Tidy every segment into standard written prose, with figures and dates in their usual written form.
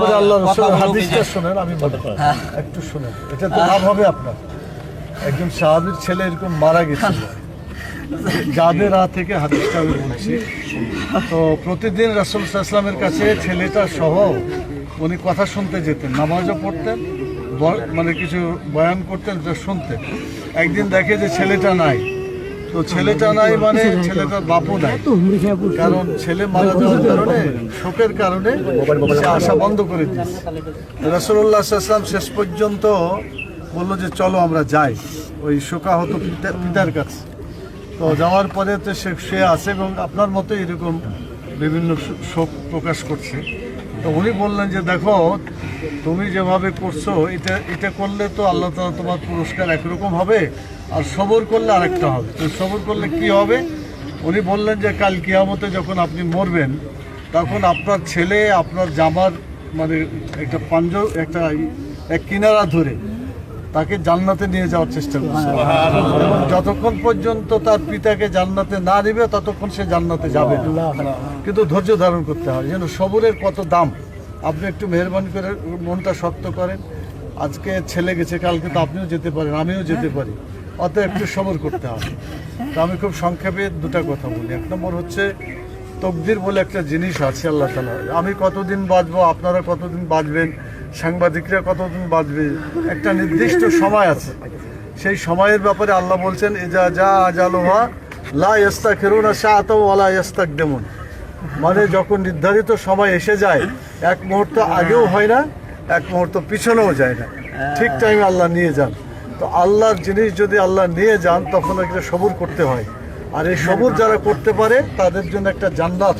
তারপরে আল্লাহ রাসূলের হাদিসটা শুনেন, আমি বলি একটু শুনেন, এটা তো লাভ হবে আপনার। একজন সাহাবীর ছেলে এরকম মারা গেছিল, যাদের থেকে হাদিসটা আমি বলছি। তো প্রতিদিন রাসূল সাল্লাল্লাহু আলাইহি ওয়াসাল্লামের কাছে ছেলেটা সহ উনি কথা শুনতে যেতেন, নামাজও পড়তেন, মানে কিছু বয়ান করতেন, যা শুনতেন। একদিন দেখে যে ছেলেটা নাই, তো ছেলেটা নাই মানে ছেলেটার বাপও নাই, কারণ ছেলে মারা যাওয়ার কারণে, শোকের কারণে সে আসা বন্ধ করে দিয়েছে। রাসূলুল্লাহ সাল্লাল্লাহু আলাইহি ওয়াসাল্লাম শেষ পর্যন্ত বললো যে চলো আমরা যাই ওই শোকাহত পিতার কাছে। তো যাওয়ার পরে তো সে আছে এবং আপনার মতো এরকম বিভিন্ন শোক প্রকাশ করছে। তো উনি বললেন যে দেখো, তুমি যেভাবে করছো এটা করলে তো আল্লাহ তাআলা তোমার পুরস্কার একরকম হবে, আর সবর করলে আরেকটা হবে। তো সবর করলে কি হবে? উনি বললেন যে কাল কিয়ামতে যখন আপনি মরবেন, তখন আপনার ছেলে আপনার জামার মানে একটা এক কিনারা ধরে তাকে জান্নাতে নিয়ে যাওয়ার চেষ্টা করছে, এবং যতক্ষণ পর্যন্ত তার পিতাকে জান্নাতে না নেবে ততক্ষণ সে জান্নাতে যাবে না। কিন্তু ধৈর্য ধারণ করতে হয়, যেন সবরের কত দাম। আপনি একটু মেহরবানি করে মনটা শক্ত করেন। আজকে ছেলে গেছে, কালকে তো আপনিও যেতে পারেন, আমিও যেতে পারি, অত একটু সবর করতে হবে। তো আমি খুব সংক্ষেপে দুটা কথা বলি। এক নম্বর হচ্ছে তকদির বলে একটা জিনিস আছে আল্লাহ তাআলা। আমি কতদিন বাঁচবো, আপনারা কতদিন বাঁচবেন, সাংবাদিকরা কতদিন বাঁচবে, একটা নির্দিষ্ট সময় আছে। সেই সময়ের ব্যাপারে আল্লাহ বলছেন ইজা জা আজালুহা লা ইস্তাখিরুনা সাআতাও ওয়া লা ইস্তাকদিমুন, মানে যখন নির্ধারিত সময় এসে যায়, এক মুহূর্ত আগেও হয় না, এক মুহূর্ত পিছনেও যায় না, ঠিক টাইমে আল্লাহ নিয়ে যান। তো আল্লাহর জিনিস যদি আল্লাহ নিয়ে যান তখন একটা সবর করতে হয়, আর এই সবর যারা করতে পারে তাদের জন্য একটা জান্নাত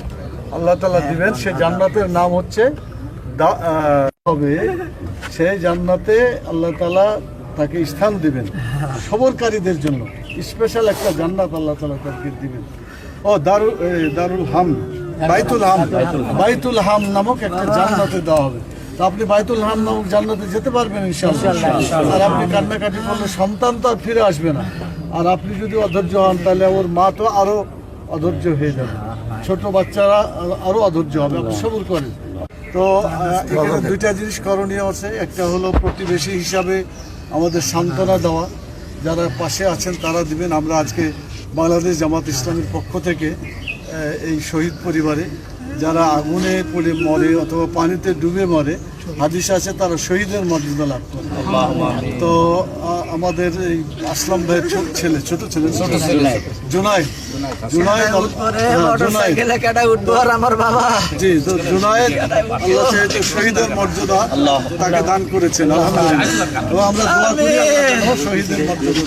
আল্লাহ তাআলা দিবেন। সে জান্নাতের নাম হচ্ছে হবে, সেই জান্নাতে আল্লাহ তাআলা তাকে স্থান দিবেন। সবরকারীদের জন্য স্পেশাল একটা জান্নাত আল্লাহ তাআলা তাকে দিবেন। ও দারুল হাম, বাইতুল হাম নামক একটা জান্নাতে দেওয়া হবে। তো আপনি বাইতুল হাম নামক জান্নাতে যেতে পারবেন ইনশাআল্লাহ। আর আপনি কান্নাকাটি করলে সন্তান তো আর ফিরে আসবে না, আর আপনি যদি অধৈর্য হন তাহলে ওর মা তো আরো অধৈর্য হয়ে যাবে, ছোট বাচ্চারা আরো অধৈর্য হবে। আপনি সবর করেন। তো এখানে দুইটা জিনিস করণীয় আছে। একটা হলো প্রতিবেশী হিসাবে আমাদের সান্ত্বনা দেওয়া, যারা পাশে আছেন তারা দিবেন। আমরা আজকে বাংলাদেশ জামাত ইসলামের পক্ষ থেকে এই শহীদ পরিবারে যারা আগুনে পড়ে মরে অথবা পানিতে ডুবে মরে, হাদিস আছে তারা শহীদের মর্যাদা লাভ করে। তো আমাদের এই আসলাম ভাইয়ের ছোট ছেলে জুনায়েদ আল্লাহ শহীদের মর্যাদা তাকে দান করেছেন, আলহামদুলিল্লাহ। আমরা দোয়া করি আল্লাহ শহীদের মর্যাদা,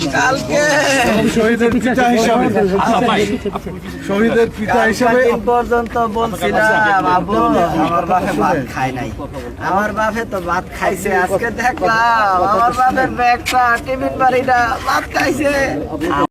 শহীদের পিতা হিসাবে পর্যন্ত বলছিলাম আবু আমার বাপে ভাত খায় নাই, আমার বাপে তো ভাত খাইছে। আজকে দেখলাম আমার বাপের ব্যাগটা টিফিন বাড়িটা ভাত খাইছে।